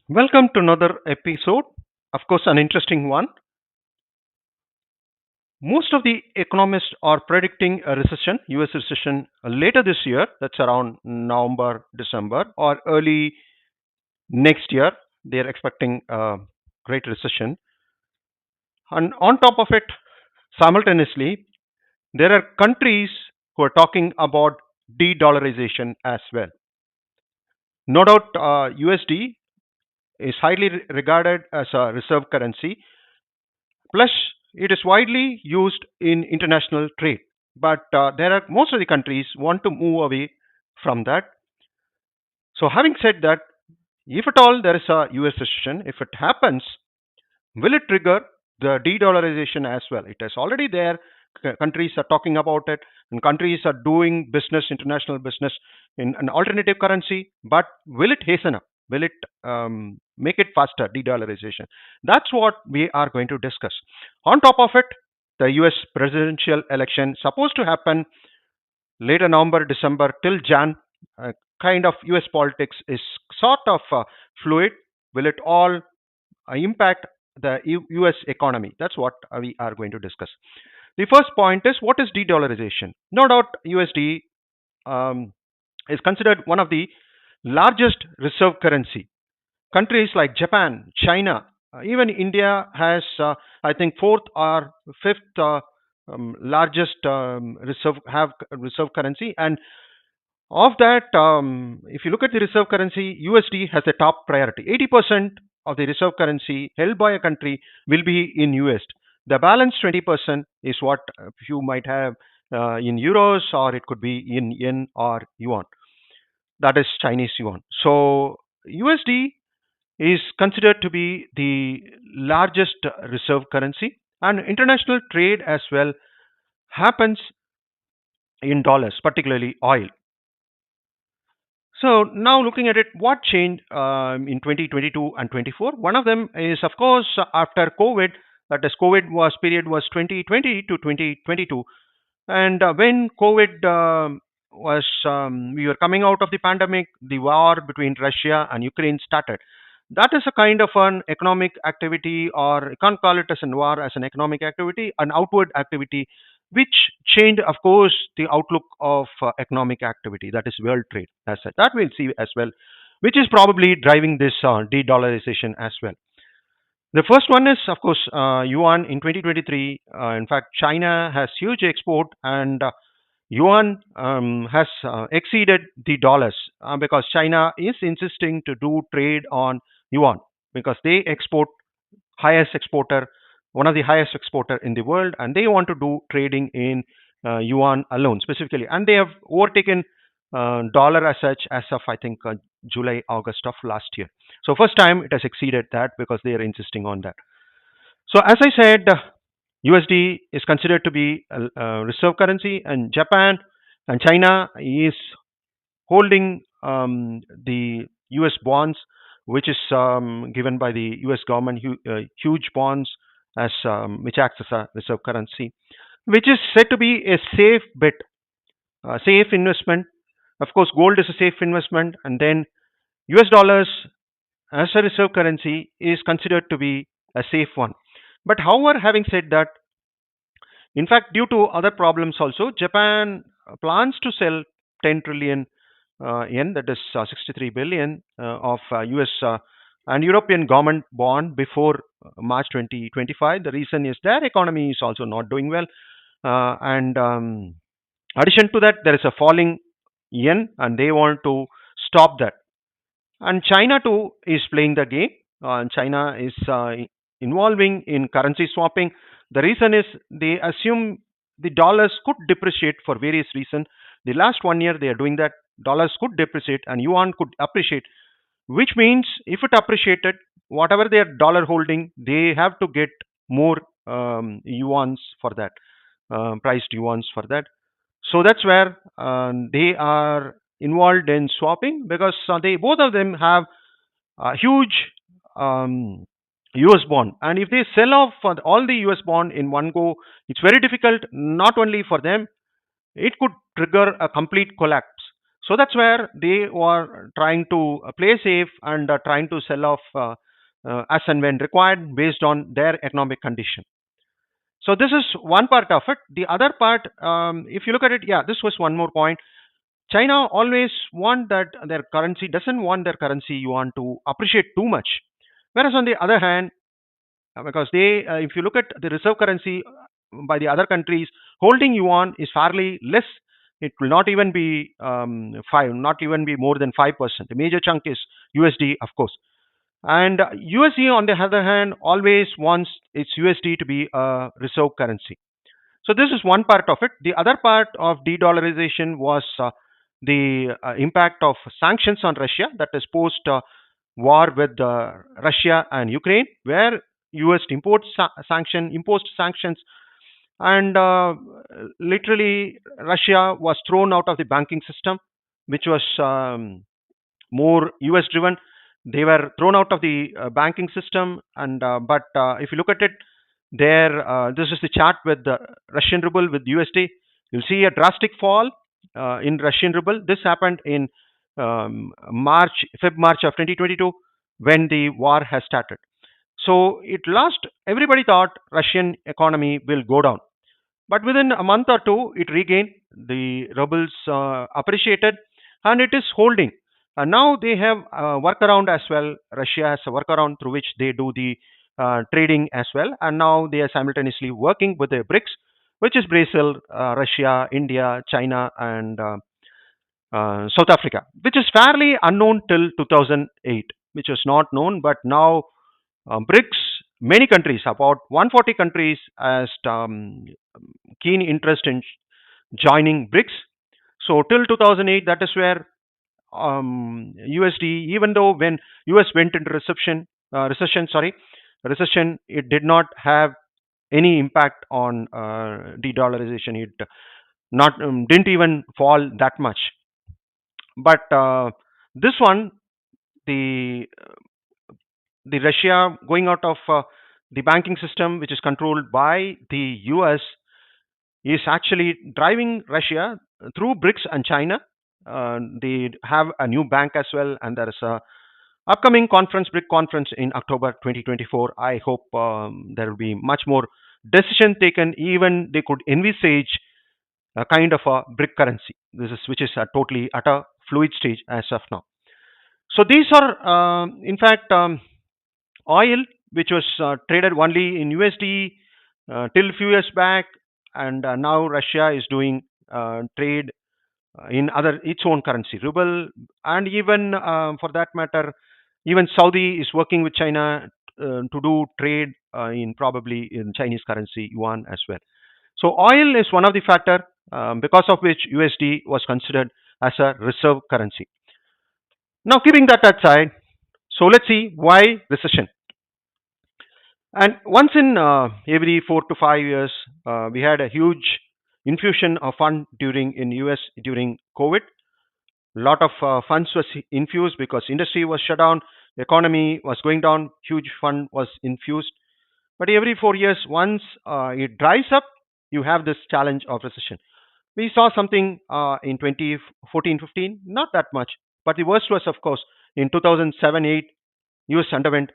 Welcome to another episode. Of course, an interesting one. Most of the economists are predicting a recession, US recession, later this year. That's around November, December, or early next year. They're expecting a great recession. And on top of it, simultaneously, there are countries who are talking about de-dollarization as well. No doubt, USD is highly regarded as a reserve currency. Plus, it is widely used in international trade. But there are most of the countries want to move away from that. So, having said that, if at all there is a US recession, if it happens, will it trigger the de-dollarization as well? It is already there. Countries are talking about it, and countries are doing business, international business, in an alternative currency. But will it hasten up? Will it make it faster? De-dollarization. That's what we are going to discuss. On top of it, the U.S. presidential election supposed to happen later November, December till Jan. Kind of U.S. politics is sort of fluid. Will it all impact the US economy? That's what we are going to discuss. The first point is, what is de-dollarization? No doubt, USD um, is considered one of the largest reserve currency. Countries like Japan, China, even India has, I think, fourth or fifth largest reserve currency. And of that, if you look at the reserve currency, USD has the top priority. 80% of the reserve currency held by a country will be in US. The balance 20% is what you might have in euros, or it could be in yen or yuan. That is Chinese yuan. So USD is considered to be the largest reserve currency, and international trade as well happens in dollars, particularly oil. So now looking at it, what changed in 2022 and 24? One of them is, of course, after COVID. That is, COVID was period was 2020 to 2022, and when COVID we were coming out of the pandemic, the war between Russia and Ukraine started. That is a kind of an economic activity, or you can't call it as a war, as an economic activity, an outward activity, which changed, of course, the outlook of economic activity. That is world trade, as such. That we'll see as well, which is probably driving this de-dollarization as well. The first one is, of course, yuan in 2023. In fact, China has huge export, and yuan has exceeded the dollars because China is insisting to do trade on yuan because they export highest exporter, one of the highest exporter in the world, and they want to do trading in yuan alone specifically, and they have overtaken dollar as such as of, I think, July August of last year. So first time it has exceeded that because they are insisting on that. So as I said, USD is considered to be a reserve currency, and Japan and China is holding the US bonds, which is given by the US government, huge bonds, as which acts as a reserve currency, which is said to be a safe bet, a safe investment. Of course, gold is a safe investment, and then US dollars as a reserve currency is considered to be a safe one. But however, having said that, in fact, due to other problems also, Japan plans to sell 10 trillion yen, that is 63 billion of US and European government bond before March 2025. The reason is their economy is also not doing well. And addition to that, there is a falling yen, and they want to stop that. And China too is playing the game. China is involving in currency swapping. The reason is they assume the dollars could depreciate for various reasons. The last 1 year they are doing that. Dollars could depreciate and yuan could appreciate, which means if it appreciated, whatever their dollar holding, they have to get more yuans for that, priced yuans for that. So that's where they are involved in swapping because they both of them have a huge US bond, and if they sell off all the US bond in one go, it's very difficult not only for them, it could trigger a complete collapse. So that's where they were trying to play safe and trying to sell off as and when required based on their economic condition. So this is one part of it. The other part, if you look at it, yeah, this was one more point. China always want that their currency doesn't want their currency yuan to appreciate too much. Whereas on the other hand, because if you look at the reserve currency by the other countries, holding yuan is fairly less. It will not even be not even be more than 5%. The major chunk is USD, of course. And USD, on the other hand, always wants its USD to be a reserve currency. So this is one part of it. The other part of de-dollarization was the impact of sanctions on Russia, that is post war with Russia and Ukraine, where US imposed sanctions, and literally Russia was thrown out of the banking system, which was more US driven. They were thrown out of the banking system, and but if you look at it, there this is the chart with the Russian ruble with USD. You'll see a drastic fall in Russian ruble. This happened in March of 2022 when the war has started. So it lost. Everybody thought Russian economy will go down, but within a month or two, it regained. The rubles appreciated, and it is holding. And now they have a workaround as well. Russia has a workaround through which they do the trading as well. And now they are simultaneously working with the BRICS, which is Brazil, Russia, India, China, and South Africa, which is fairly unknown till 2008, which was not known. But now BRICS, many countries, about 140 countries, has keen interest in joining BRICS. So till 2008, that is where USD, even though when US went into recession, it did not have any impact on de-dollarization. It not didn't even fall that much. But this one, the the Russia going out of the banking system, which is controlled by the US, is actually driving Russia through BRICS and China. They have a new bank as well, and there is a upcoming conference, BRIC conference in October 2024. I hope there will be much more decision taken. Even they could envisage a kind of a BRIC currency. This is which is a totally at a fluid stage as of now. So these are, in fact, oil, which was traded only in USD till few years back, and now Russia is doing trade in other its own currency, ruble, and even for that matter, even Saudi is working with China to do trade in probably in Chinese currency yuan as well. So oil is one of the factor because of which USD was considered as a reserve currency. Now keeping that aside, so let's see why recession. And once in every 4 to 5 years, we had a huge infusion of fund during in US during COVID. Lot of funds was infused because industry was shut down, economy was going down, huge fund was infused. But every 4 years, once it dries up, you have this challenge of recession. We saw something in 2014-15, not that much, but the worst was, of course, in 2007-8, US underwent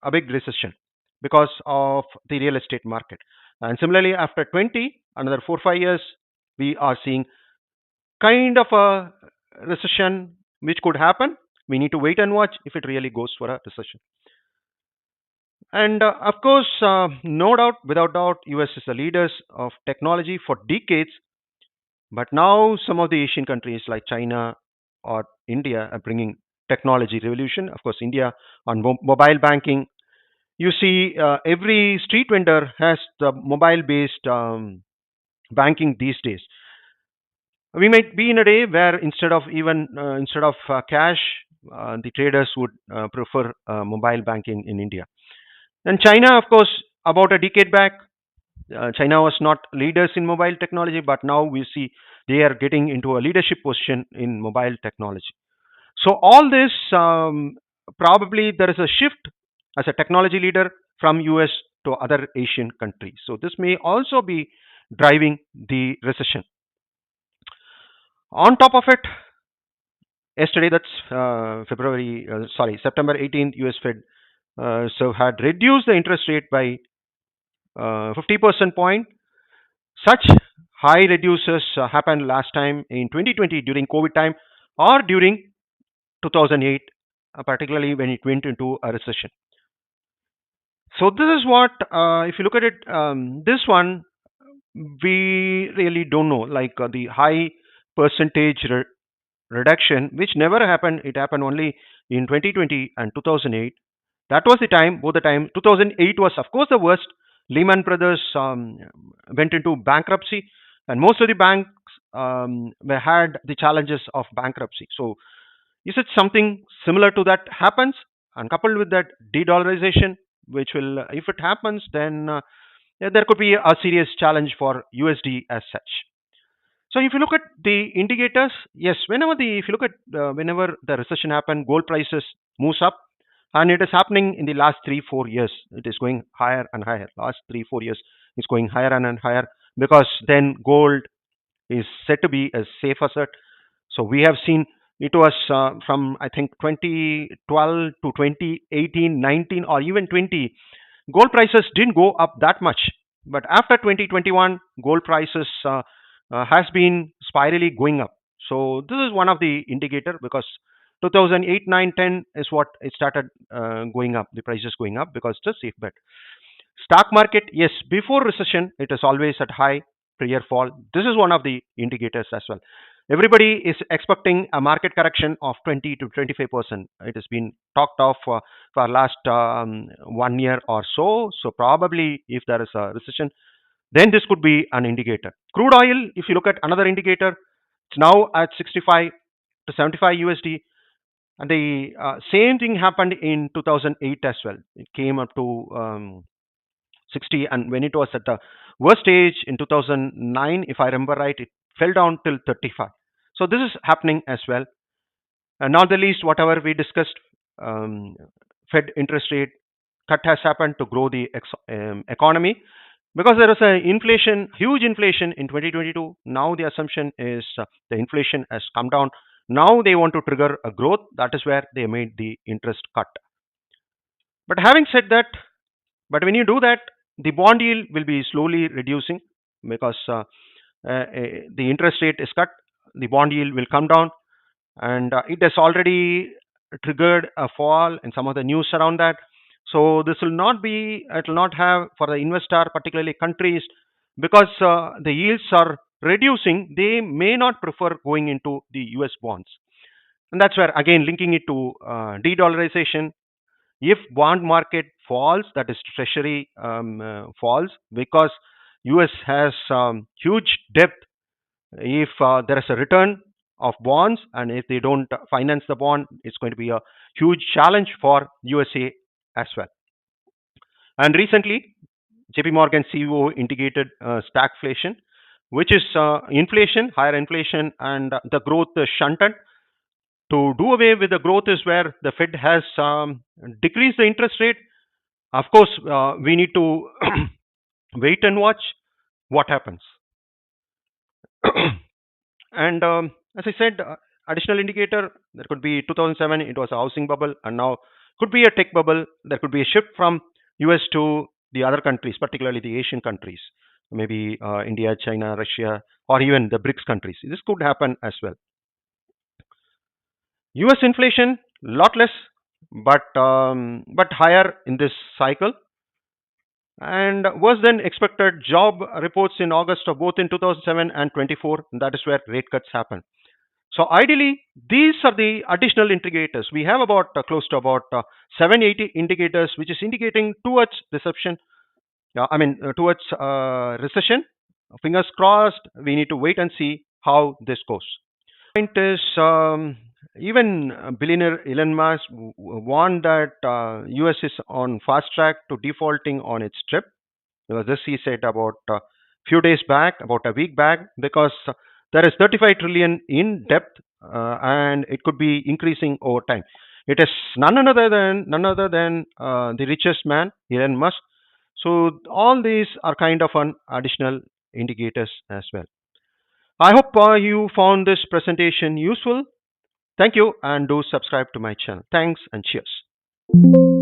a big recession because of the real estate market. And similarly, after 20, another 4 5 years, we are seeing kind of a recession which could happen. We need to wait and watch if it really goes for a recession. And of course, no doubt, without doubt, US is the leaders of technology for decades. But now some of the Asian countries like China or India are bringing technology revolution. Of course, India on mobile banking. You see, every street vendor has the mobile-based banking these days. We might be in a day where instead of cash, the traders would prefer mobile banking in India. And China, of course, about a decade back, China was not leaders in mobile technology, but now we see they are getting into a leadership position in mobile technology. So all this, probably there is a shift as a technology leader from US to other Asian countries. So this may also be driving the recession. On top of it, Yesterday, that's September 18th, US Fed so had reduced the interest rate by 50% point. Such high reduces happened last time in 2020 during COVID time or during 2008, particularly when it went into a recession. So this is what, if you look at it, this one we really don't know. Like the high percentage reduction, which never happened. It happened only in 2020 and 2008. That was the time. Both the time, 2008 was of course the worst. Lehman Brothers went into bankruptcy, and most of the banks had the challenges of bankruptcy. So is it something similar to that happens? And coupled with that de-dollarization, which will, if it happens, then yeah, there could be a serious challenge for USD as such. So if you look at the indicators, yes, if you look at whenever the recession happen, gold prices moves up, and it is happening in the last 3 4 years. It is going higher and higher. Last 3 4 years, it's going higher and higher because then gold is said to be a safe asset. So we have seen it was from I think 2012 to 2018, 19, or even 20. Gold prices didn't go up that much, but after 2021, gold prices has been spirally going up. So this is one of the indicator because 2008, 9, 10 is what it started going up. The prices going up because it's a safe bet. Stock market, yes, before recession, it is always at high, prior fall. This is one of the indicators as well. Everybody is expecting a market correction of 20 to 25%. It has been talked of for last 1 year or so. So probably if there is a recession, then this could be an indicator. Crude oil, if you look at another indicator, it's now at 65 to 75 USD. And the same thing happened in 2008 as well. It came up to 60, and when it was at the worst stage in 2009, if I remember right, it fell down till 35. So this is happening as well. And not the least, whatever we discussed, um, Fed interest rate cut has happened to grow the economy because there was a inflation, huge inflation in 2022. Now the assumption is the inflation has come down. Now they want to trigger a growth. That is where they made the interest cut. But having said that, but when you do that, the bond yield will be slowly reducing because the interest rate is cut. The bond yield will come down, and it has already triggered a fall in some of the news around that. So this will not be, it will not have for the investor, particularly countries, because the yields are reducing. They may not prefer going into the US bonds, and that's where again linking it to de-dollarization. If bond market falls, that is treasury falls because US has huge debt. If there is a return of bonds and if they don't finance the bond, it's going to be a huge challenge for USA as well. And recently, JP Morgan CEO indicated stagflation, which is inflation, higher inflation, and the growth is shunted. To do away with the growth is where the Fed has decreased the interest rate. Of course, we need to wait and watch what happens. And as I said, additional indicator, there could be 2007, it was a housing bubble, and now could be a tech bubble. There could be a shift from US to the other countries, particularly the Asian countries, maybe India, China, Russia, or even the BRICS countries. This could happen as well. US inflation, lot less, but higher in this cycle, and worse than expected job reports in August of both in 2007 and 24. That is where rate cuts happen. So ideally, these are the additional indicators. We have about close to about 780 indicators, which is indicating towards reception. Towards recession. Fingers crossed. We need to wait and see how this goes. Point is, even billionaire Elon Musk warned that US is on fast track to defaulting on its trip. Because this he said about a few days back, about a week back, because there is 35 trillion in debt, and it could be increasing over time. It is none other than the richest man, Elon Musk. So all these are kind of an additional indicators as well. I hope you found this presentation useful. Thank you and do subscribe to my channel. Thanks and cheers.